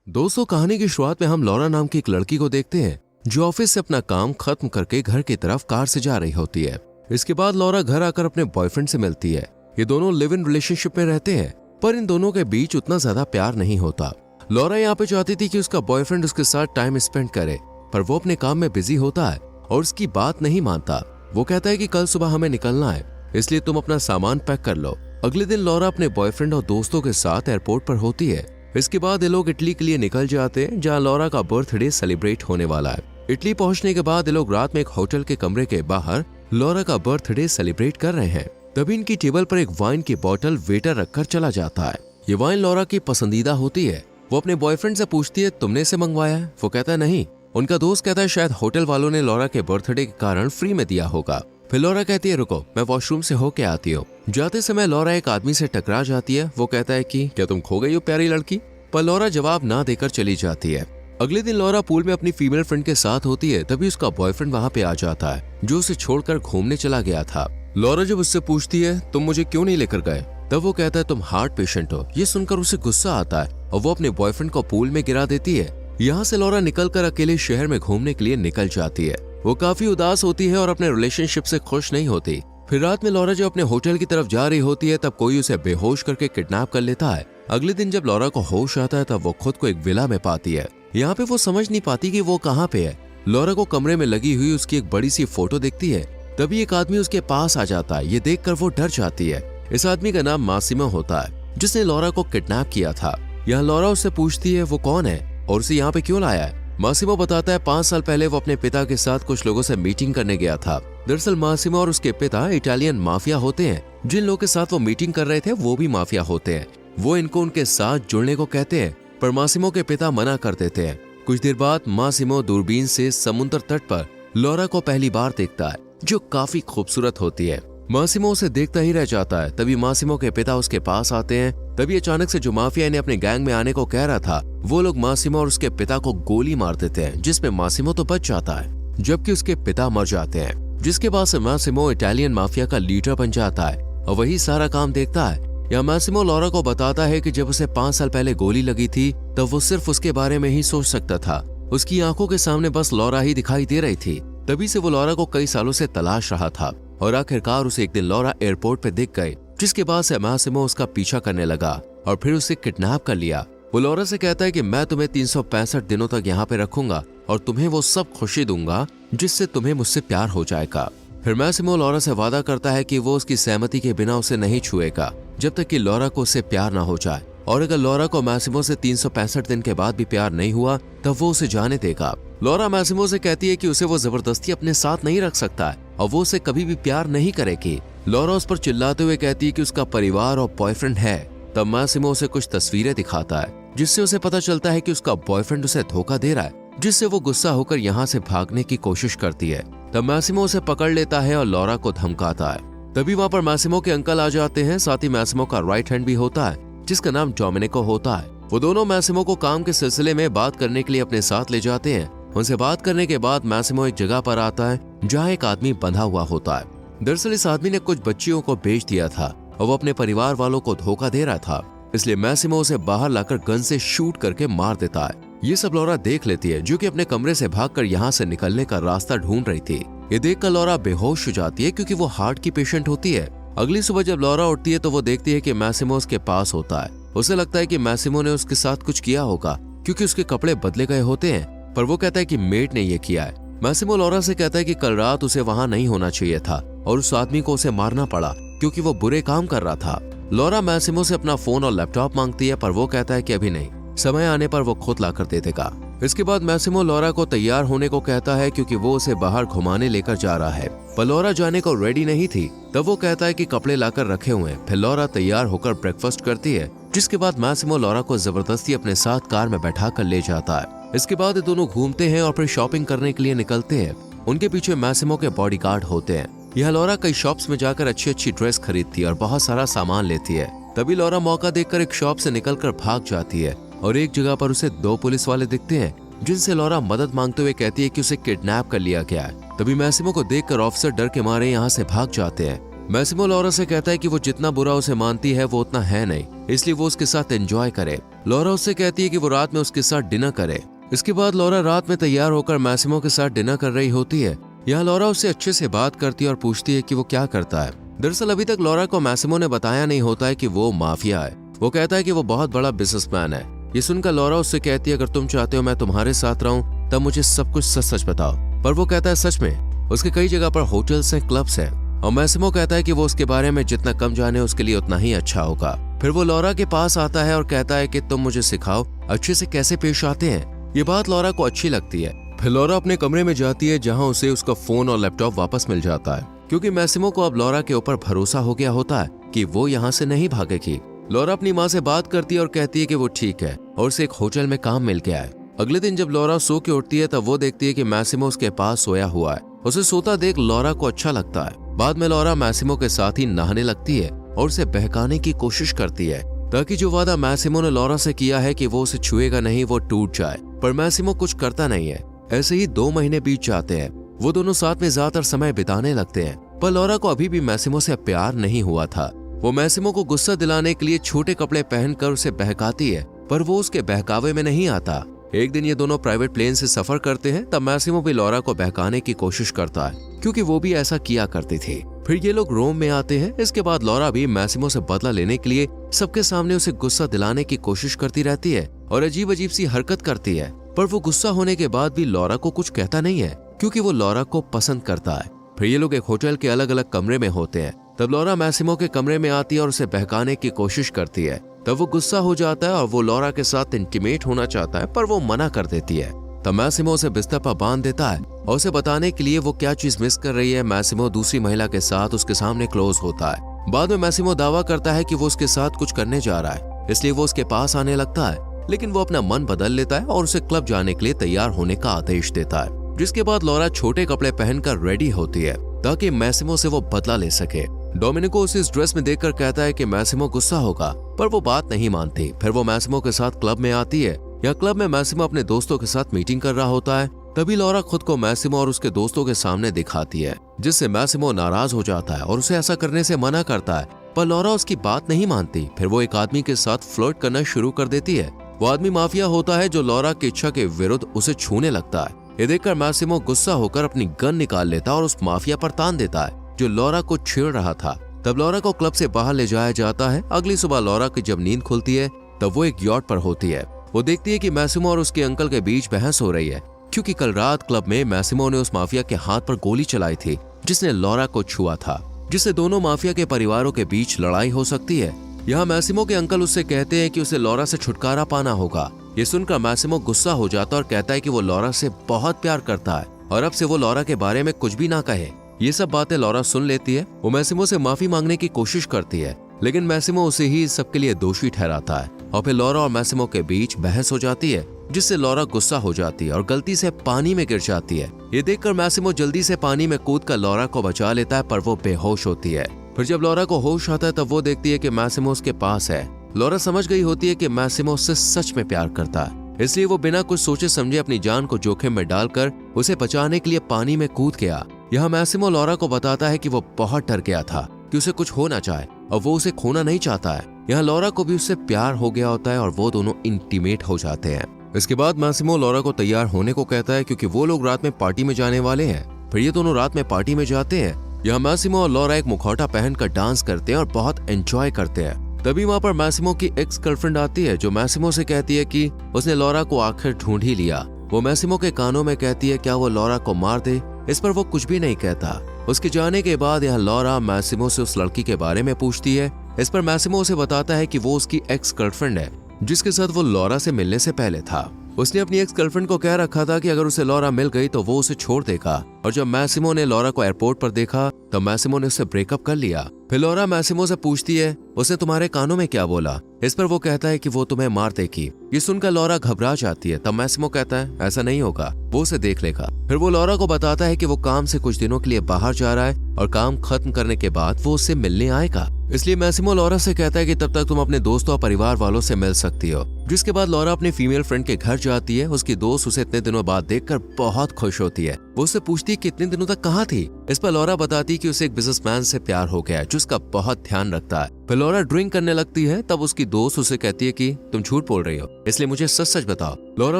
दोस्तों, कहानी की शुरुआत में हम लॉरा नाम की एक लड़की को देखते हैं जो ऑफिस से अपना काम खत्म करके घर की तरफ कार से जा रही होती है। इसके बाद लॉरा घर आकर अपने बॉयफ्रेंड से मिलती है। ये दोनों लिव इन रिलेशनशिप में रहते हैं, पर इन दोनों के बीच उतना ज्यादा प्यार नहीं होता। लॉरा यहाँ पे चाहती थी कि उसका बॉयफ्रेंड उसके साथ टाइम स्पेंड करे, पर वो अपने काम में बिजी होता है और उसकी बात नहीं मानता। वो कहता है कि कल सुबह हमें निकलना है, इसलिए तुम अपना सामान पैक कर लो। अगले दिन लॉरा अपने बॉयफ्रेंड और दोस्तों के साथ एयरपोर्ट पर होती है। इसके बाद ये लोग इटली के लिए निकल जाते हैं, जहाँ लॉरा का बर्थडे सेलिब्रेट होने वाला है। इटली पहुंचने के बाद ये लोग रात में एक होटल के कमरे के बाहर लॉरा का बर्थडे सेलिब्रेट कर रहे हैं। तभी इनकी टेबल पर एक वाइन की बोतल वेटर रखकर चला जाता है। ये वाइन लॉरा की पसंदीदा होती है। वो अपने बॉयफ्रेंड से पूछती है, तुमने इसे मंगवाया है? वो कहता है नहीं। उनका दोस्त कहता है शायद होटल वालों ने लॉरा के बर्थडे के कारण फ्री में दिया होगा। फिर लॉरा कहती है, रुको मैं वॉशरूम से होके आती हूँ। जाते समय लॉरा एक आदमी से टकरा जाती है। वो कहता है कि क्या तुम खो गई हो प्यारी लड़की? पर लॉरा जवाब ना देकर चली जाती है। अगले दिन लॉरा पूल में अपनी फीमेल फ्रेंड के साथ होती है। तभी उसका बॉयफ्रेंड वहाँ पे आ जाता है, जो उसे छोड़कर घूमने चला गया था। लॉरा जब उससे पूछती है, तुम मुझे क्यों नहीं लेकर गए? तब वो कहता है, तुम हार्ट पेशेंट हो। ये सुनकर उसे गुस्सा आता है और वो अपने बॉयफ्रेंड को पूल में गिरा देती है। यहाँ से लॉरा निकलकर अकेले शहर में घूमने के लिए निकल जाती है। वो काफी उदास होती है और अपने रिलेशनशिप से खुश नहीं होती। फिर रात में लॉरा जब अपने होटल की तरफ जा रही होती है, तब कोई उसे बेहोश करके किडनैप कर लेता है। अगले दिन जब लॉरा को होश आता है, तब वो खुद को एक विला में पाती है। यहाँ पे वो समझ नहीं पाती कि वो कहाँ पे है। लॉरा को कमरे में लगी हुई उसकी एक बड़ी सी फोटो दिखती है। तभी एक आदमी उसके पास आ जाता है। ये देखकर वो डर जाती है। इस आदमी का नाम मासिमो होता है, जिसने लॉरा को किडनैप किया था। यहाँ लॉरा उससे पूछती है वो कौन है और उसे यहाँ पे क्यों लाया है। मासिमो बताता है 5 साल पहले वो अपने पिता के साथ कुछ लोगों से मीटिंग करने गया था। दरअसल मासिमो और उसके पिता इटालियन माफिया होते हैं। जिन लोगों के साथ वो मीटिंग कर रहे थे वो भी माफिया होते हैं। वो इनको उनके साथ जुड़ने को कहते हैं, पर मासिमो के पिता मना कर देते हैं। कुछ देर बाद मासिमो दूरबीन से समुद्र तट पर लॉरा को पहली बार देखता है, जो काफी खूबसूरत होती है। मासिमो उसे देखता ही रह जाता है। तभी मासिमो के पिता उसके पास आते हैं। तभी अचानक से जो माफिया ने अपने गैंग में आने को कह रहा था, वो लोग मासिमो और उसके पिता को गोली मार देते हैं, जिसमें मासिमो तो बच जाता है, जबकि उसके पिता मर जाते हैं। जिसके बाद से मासिमो इटालियन माफिया का लीडर बन जाता है और वही सारा काम देखता है। या मासिमो लॉरा को बताता है कि जब उसे 5 साल पहले गोली लगी थी, तब वो सिर्फ उसके बारे में ही सोच सकता था। उसकी आंखों के सामने बस लॉरा ही दिखाई दे रही थी। तभी से वो लॉरा को कई सालों से तलाश रहा था और आखिरकार उसे एक दिन लॉरा एयरपोर्ट पे दिख गई। जिसके बाद से मासिमो उसका पीछा करने लगा और फिर उसे किडनैप कर लिया। वो लॉरा से कहता है कि मैं तुम्हें 365 दिनों तक यहाँ पे रखूंगा और तुम्हें वो सब खुशी दूंगा जिससे तुम्हें मुझसे प्यार हो जाएगा। फिर मासिमो लॉरा से वादा करता है कि वो उसकी सहमति के बिना उसे नहीं छुएगा जब तक कि लॉरा को उससे प्यार ना हो जाए। और अगर लॉरा को मासिमो से 365 दिन के बाद भी प्यार नहीं हुआ, तब वो उसे जाने देगा। लॉरा मासिमो से कहती है कि उसे वो जबरदस्ती अपने साथ नहीं रख सकता है और वो उसे कभी भी प्यार नहीं करेगी। लॉरा उस पर चिल्लाते हुए कहती है कि उसका परिवार और बॉयफ्रेंड है। तब मासिमो उसे कुछ तस्वीरें दिखाता है, जिससे उसे पता चलता है कि उसका बॉयफ्रेंड उसे धोखा दे रहा है, जिससे वो गुस्सा होकर यहाँ से भागने की कोशिश करती है। तब मासिमो उसे पकड़ लेता है और लॉरा को धमकाता है। तभी वहाँ पर मासिमो के अंकल आ जाते हैं। साथ ही मासिमो का राइट हैंड भी होता है, जिसका नाम डोमिनिको होता है। वो दोनों मासिमो को काम के सिलसिले में बात करने के लिए अपने साथ ले जाते हैं। उनसे बात करने के बाद मासिमो एक जगह पर आता है जहाँ एक आदमी बंधा हुआ होता है। दरअसल इस आदमी ने कुछ बच्चियों को बेच दिया था और वो अपने परिवार वालों को धोखा दे रहा था, इसलिए मासिमो उसे बाहर लाकर गन से शूट करके मार देता है। ये सब लॉरा देख लेती है, जो कि अपने कमरे से भागकर यहाँ से निकलने का रास्ता ढूंढ रही थी। ये देखकर लॉरा बेहोश हो जाती है, क्योंकि वो हार्ट की पेशेंट होती है। अगली सुबह जब लॉरा उठती है तो वो देखती है कि मासिमो उसके पास होता है। उसे लगता है कि मासिमो ने उसके साथ कुछ किया होगा, क्योंकि उसके कपड़े बदले गए होते हैं, पर वो कहता है कि मेड ने ये किया है। मासिमो लॉरा से कहता है कि कल रात उसे वहाँ नहीं होना चाहिए था और उस आदमी को उसे मारना पड़ा क्योंकि वो बुरे काम कर रहा था। लॉरा मासिमो से अपना फोन और लैपटॉप मांगती है, पर वो कहता है कि अभी नहीं, समय आने पर वो खुद लाकर दे देगा। इसके बाद मासिमो लॉरा को तैयार होने को कहता है, क्योंकि वो उसे बाहर घुमाने लेकर जा रहा है। पर लॉरा जाने को रेडी नहीं थी। तब वो कहता है कि कपड़े लाकर रखे हुए हैं। फिर लॉरा तैयार होकर ब्रेकफास्ट करती है, जिसके बाद मासिमो लॉरा को जबरदस्ती अपने साथ कार में बैठा कर ले जाता है। इसके बाद ये दोनों घूमते हैं और फिर शॉपिंग करने के लिए निकलते हैं। उनके पीछे मासिमो के बॉडीगार्ड होते हैं। यह लॉरा कई शॉप्स में जाकर अच्छी अच्छी ड्रेस खरीदती है और बहुत सारा सामान लेती है। तभी लॉरा मौका देखकर एक शॉप से निकलकर भाग जाती है और एक जगह पर उसे 2 पुलिस वाले दिखते हैं, जिनसे लॉरा मदद मांगते हुए कहती है कि उसे किडनैप कर लिया गया है। तभी मासिमो को देखकर ऑफिसर डर के मारे यहाँ से भाग जाते हैं। मासिमो लॉरा से कहता है कि वो जितना बुरा उसे मानती है वो उतना है नहीं, इसलिए वो उसके साथ एंजॉय करे। लॉरा उससे कहती है कि वो रात में उसके साथ डिनर करे। इसके बाद लॉरा रात में तैयार होकर मैसिमो के साथ डिनर कर रही होती है। यहाँ लॉरा उससे अच्छे से बात करती है और पूछती है कि वो क्या करता है। दरअसल अभी तक लॉरा को मैसिमो ने बताया नहीं होता है कि वो माफिया है। वो कहता है कि वो बहुत बड़ा बिजनेसमैन है। ये सुनकर लॉरा उससे कहती है अगर तुम चाहते हो मैं तुम्हारे साथ रहूं तब मुझे सब कुछ सच सच बताओ। पर वो कहता है सच में उसके कई जगह पर होटल्स हैं, क्लब्स हैं। और मैसिमो कहता है कि वो उसके बारे में जितना कम जाने उसके लिए उतना ही अच्छा होगा। फिर वो लॉरा के पास आता है और कहता है कि तुम मुझे सिखाओ अच्छे से कैसे पेश आते हैं। ये बात लॉरा को अच्छी लगती है। फिर लॉरा अपने कमरे में जाती है जहाँ उसे उसका फोन और लैपटॉप वापस मिल जाता है, क्योंकि मैसिमो को अब लॉरा के ऊपर भरोसा हो गया होता है कि वो यहाँ से नहीं भागेगी। लॉरा अपनी माँ से बात करती है और कहती है कि वो ठीक है और उसे एक होटल में काम मिल गया है। अगले दिन जब लॉरा सो के उठती है तब वो देखती है कि मैसिमो उसके पास सोया हुआ है। उसे सोता देख लॉरा को अच्छा लगता है। बाद में लॉरा मैसिमो के साथ ही नहाने लगती है और उसे बहकाने की कोशिश करती है ताकि जो वादा मैसिमो ने लॉरा से किया है कि वो उसे छुएगा नहीं वो टूट जाए। पर मैसिमो कुछ करता नहीं है। ऐसे ही 2 महीने बीत जाते हैं। वो दोनों साथ में ज्यादातर समय बिताने लगते हैं। पर लॉरा को अभी भी मैसिमो से प्यार नहीं हुआ था। वो मैसिमो को गुस्सा दिलाने के लिए छोटे कपड़े पहनकर उसे बहकाती है, पर वो उसके बहकावे में नहीं आता। एक दिन ये दोनों प्राइवेट प्लेन से सफर करते हैं तब मैसिमो भी लॉरा को बहकाने की कोशिश करता है, क्योंकि वो भी ऐसा किया करती थी। फिर ये लोग रोम में आते हैं। इसके बाद लॉरा भी मैसिमो से बदला लेने के लिए सबके सामने उसे गुस्सा दिलाने की कोशिश करती रहती है और अजीब अजीब सी हरकत करती है। पर वो गुस्सा होने के बाद भी लॉरा को कुछ कहता नहीं है, क्योंकि वो लॉरा को पसंद करता है। फिर ये लोग एक होटल के अलग अलग कमरे में होते हैं। तब लॉरा मैसिमो के कमरे में आती है और उसे बहकाने की कोशिश करती है। तब वो गुस्सा हो जाता है और वो लॉरा के साथ इंटीमेट होना चाहता है, पर वो मना कर देती है। तब मैसिमो उसे बिस्तर पर बांध देता है और उसे बताने के लिए वो क्या चीज मिस कर रही है मैसिमो दूसरी महिला के साथ उसके सामने क्लोज होता है। बाद में मैसिमो दावा करता है कि वो उसके साथ कुछ करने जा रहा है, इसलिए वो उसके पास आने लगता है। लेकिन वो अपना मन बदल लेता है और उसे क्लब जाने के लिए तैयार होने का आदेश देता है। जिसके बाद लॉरा छोटे कपड़े पहनकर रेडी होती है ताकि मैसिमो से वो बदला ले सके। डोमिनिको उसे इस ड्रेस में देखकर कहता है कि मैसिमो गुस्सा होगा, पर वो बात नहीं मानती। फिर वो मैसिमो के साथ क्लब में आती है। या क्लब में मैसिमो अपने दोस्तों के साथ मीटिंग कर रहा होता है। तभी लॉरा खुद को मैसिमो और उसके दोस्तों के सामने दिखाती है, जिससे मैसिमो नाराज हो जाता है और उसे ऐसा करने से मना करता है। पर लॉरा उसकी बात नहीं मानती। फिर वो एक आदमी के साथ फ्लर्ट करना शुरू कर देती है। वो आदमी माफिया होता है जो लॉरा की इच्छा के विरुद्ध उसे छूने लगता है। ये देखकर मैसिमो गुस्सा होकर अपनी गन निकाल लेता है और उस माफिया पर तान देता है जो लॉरा को छेड़ रहा था। तब लॉरा को क्लब से बाहर ले जाया जाता है। अगली सुबह लॉरा की जब नींद खुलती है तब वो एक यॉट पर होती है। वो देखती है कि मैसिमो और उसके अंकल के बीच बहस हो रही है, क्योंकि कल रात क्लब में मैसिमो ने उस माफिया के हाथ पर गोली चलाई थी जिसने लॉरा को छुआ था, जिससे दोनों माफिया के परिवारों के बीच लड़ाई हो सकती है। यहाँ मैसिमो के अंकल उससे कहते हैं कि उसे लॉरा से छुटकारा पाना होगा। ये सुनकर मैसिमो गुस्सा हो जाता है और कहता है कि वो लॉरा से बहुत प्यार करता है और अब से वो लॉरा के बारे में कुछ भी ना कहे। ये सब बातें लॉरा सुन लेती है। वो मैसिमो से माफी मांगने की कोशिश करती है, लेकिन मैसिमो उसे ही सबके लिए दोषी ठहराता है और फिर लॉरा और मैसिमो के बीच बहस हो जाती है, जिससे लॉरा गुस्सा हो जाती है और गलती से पानी में गिर जाती है। ये देखकर मैसिमो जल्दी से पानी में कूदकर लॉरा को बचा लेता है, पर वो बेहोश होती है। फिर जब लॉरा को होश आता है तब वो देखती है कि मैसिमो उसके पास है। लॉरा समझ गई होती है कि मैसिमो उससे सच में प्यार करता है, इसलिए वो बिना कुछ सोचे समझे अपनी जान को जोखिम में डालकर उसे बचाने के लिए पानी में कूद गया। यहाँ मैसिमो लॉरा को बताता है कि वो बहुत डर गया था कि उसे कुछ हो ना जाए और वो उसे खोना नहीं चाहता है। यहाँ लॉरा को भी उससे प्यार हो गया होता है और वो दोनों इंटीमेट हो जाते हैं। इसके बाद मैसिमो लॉरा को तैयार होने को कहता है, क्योंकि वो लोग रात में पार्टी में जाने वाले हैं। फिर ये दोनों रात में पार्टी में जाते हैं। यहाँ मैसिमो और लॉरा एक मुखौटा पहनकर डांस करते हैं और बहुत एंजॉय करते हैं। तभी वहाँ पर मैसिमो की एक्स गर्लफ्रेंड आती है जो मैसिमो से कहती है कि उसने लॉरा को आखिर ढूंढ ही लिया। वो मैसिमो के कानों में कहती है क्या वो लॉरा को मार दे। इस पर वो कुछ भी नहीं कहता। उसके जाने के बाद यहाँ लॉरा मैसिमो से उस लड़की के बारे में पूछती है। इस पर मैसिमो उसे बताता है कि वो उसकी एक्स गर्लफ्रेंड है, जिसके साथ वो लॉरा से मिलने से पहले था। उसने अपनी एक्स गर्लफ्रेंड को कह रखा था कि अगर उसे लॉरा मिल गई तो वो उसे छोड़ देगा। और जब मैसिमो ने लॉरा को एयरपोर्ट पर देखा तब मैसिमो ने उससे ब्रेकअप कर लिया। फिर लॉरा मैसिमो से पूछती है उसने तुम्हारे कानों में क्या बोला। इस पर वो कहता है कि वो तुम्हें मार देगी। ये सुनकर लॉरा घबरा जाती है। तब मैसिमो कहता है ऐसा नहीं होगा, वो उसे देख लेगा। फिर वो लॉरा को बताता है कि वो काम से कुछ दिनों के लिए बाहर जा रहा है और काम खत्म करने के बाद वो उससे मिलने आएगा। इसलिए मैसिमो लॉरा से कहता है कि तब तक तुम अपने दोस्तों और परिवार वालों से मिल सकती हो। जिसके बाद लॉरा अपने फीमेल फ्रेंड के घर जाती है। उसकी दोस्त उसे इतने दिनों बाद देखकर बहुत खुश होती है। वो उससे पूछती है कि इतने दिनों तक कहाँ थी। इस पर लॉरा बताती है कि उसे एक बिजनेसमैन से प्यार हो गया है जो उसका बहुत ध्यान रखता है। फिर लॉरा ड्रिंक करने लगती है। तब उसकी दोस्त उसे कहती है कि तुम झूठ बोल रही हो, इसलिए मुझे सच सच बताओ। लॉरा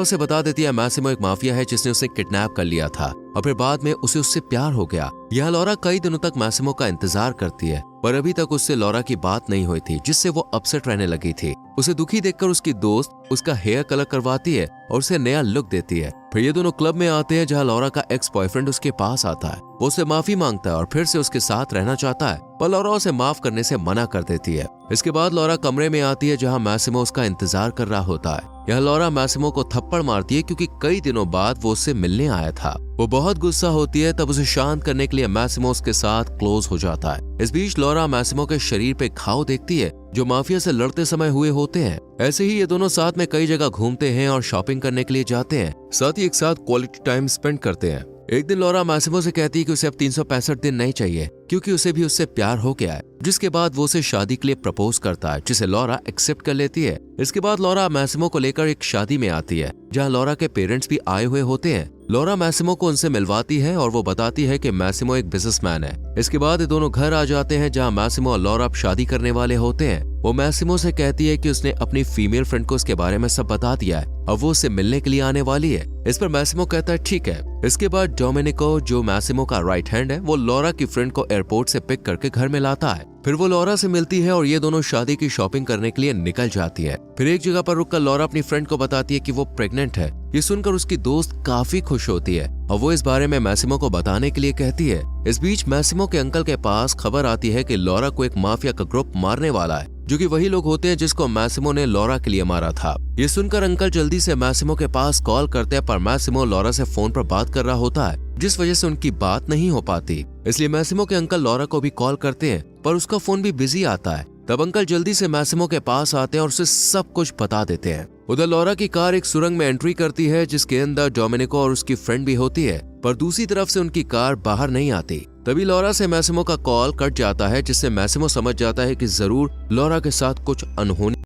उसे बता देती है मैसिमो एक माफिया है जिसने उसे किडनैप कर लिया था और फिर बाद में उसे उससे प्यार हो गया। यहाँ लॉरा कई दिनों तक मैसिमो का इंतजार करती है पर अभी तक उससे लॉरा की बात नहीं हुई थी, जिससे वो अपसेट रहने लगी थी। उसे दुखी देखकर उसकी दोस्त उसका हेयर कलर करवाती है और उसे नया लुक देती है। फिर ये दोनों क्लब में आते हैं जहाँ लॉरा का एक्स बॉयफ्रेंड उसके पास आता है। वो उसे माफी मांगता है और फिर से उसके साथ रहना चाहता है पर लॉरा उसे माफ करने से मना कर देती है। इसके बाद लॉरा कमरे में आती है जहाँ मैसिमो उसका इंतजार कर रहा होता है। यहाँ लॉरा मैसिमो को थप्पड़ मारती है क्योंकि कई दिनों बाद वो उससे मिलने आया था। वो बहुत गुस्सा होती है। तब उसे शांत करने के लिए मैसिमो उसके साथ क्लोज हो जाता है। इस बीच लॉरा मैसिमो के शरीर पे घाव देखती है जो माफिया से लड़ते समय हुए होते हैं। ऐसे ही ये दोनों साथ में कई जगह घूमते हैं और शॉपिंग करने के लिए जाते हैं, साथ ही एक साथ क्वालिटी टाइम स्पेंड करते हैं। एक दिन लॉरा मैसिमो से कहती है कि उसे अब 365 दिन नहीं चाहिए क्योंकि उसे भी उससे प्यार हो गया है। जिसके बाद वो उसे शादी के लिए प्रपोज करता है जिसे लॉरा एक्सेप्ट कर लेती है। इसके बाद लॉरा मैसिमो को लेकर एक शादी में आती है जहाँ लॉरा के पेरेंट्स भी आए हुए होते हैं। लॉरा मैसिमो को उनसे मिलवाती है और वो बताती है कि मैसिमो एक बिजनेसमैन है। इसके बाद ये दोनों घर आ जाते हैं जहाँ मैसिमो और लॉरा अब शादी करने वाले होते हैं। वो मैसिमो से कहती है कि उसने अपनी फीमेल फ्रेंड को उसके बारे में सब बता दिया है और वो उससे मिलने के लिए आने वाली है। इस पर मैसिमो कहता है ठीक है। इसके बाद डोमिनिको जो मैसिमो का राइट हैंड है वो लॉरा की फ्रेंड को एयरपोर्ट से पिक करके घर में लाता है। फिर वो लॉरा से मिलती है और ये दोनों शादी की शॉपिंग करने के लिए निकल जाती है। फिर एक जगह पर रुककर लॉरा अपनी फ्रेंड को बताती है कि वो प्रेग्नेंट है। ये सुनकर उसकी दोस्त काफी खुश होती है और वो इस बारे में मैसिमो को बताने के लिए कहती है। इस बीच मैसिमो के अंकल के पास खबर आती है कि लॉरा को एक माफिया का ग्रुप मारने वाला है जो कि वही लोग होते हैं जिसको मैसिमो ने लॉरा के लिए मारा था। ये सुनकर अंकल जल्दी से मैसिमो के पास कॉल करते हैं पर मैसिमो लॉरा से फोन पर बात कर रहा होता है जिस वजह से उनकी बात नहीं हो पाती। इसलिए मैसिमो के अंकल लॉरा को भी कॉल करते हैं पर उसका फोन भी बिजी आता है। तब अंकल जल्दी से मैसिमो के पास आते हैं और उसे सब कुछ बता देते हैं। उधर लॉरा की कार एक सुरंग में एंट्री करती है जिसके अंदर डोमिनिको और उसकी फ्रेंड भी होती है पर दूसरी तरफ से उनकी कार बाहर नहीं आती। तभी लॉरा से मैसिमो का कॉल कट जाता है जिससे मैसिमो समझ जाता है कि जरूर लॉरा के साथ कुछ अनहोनी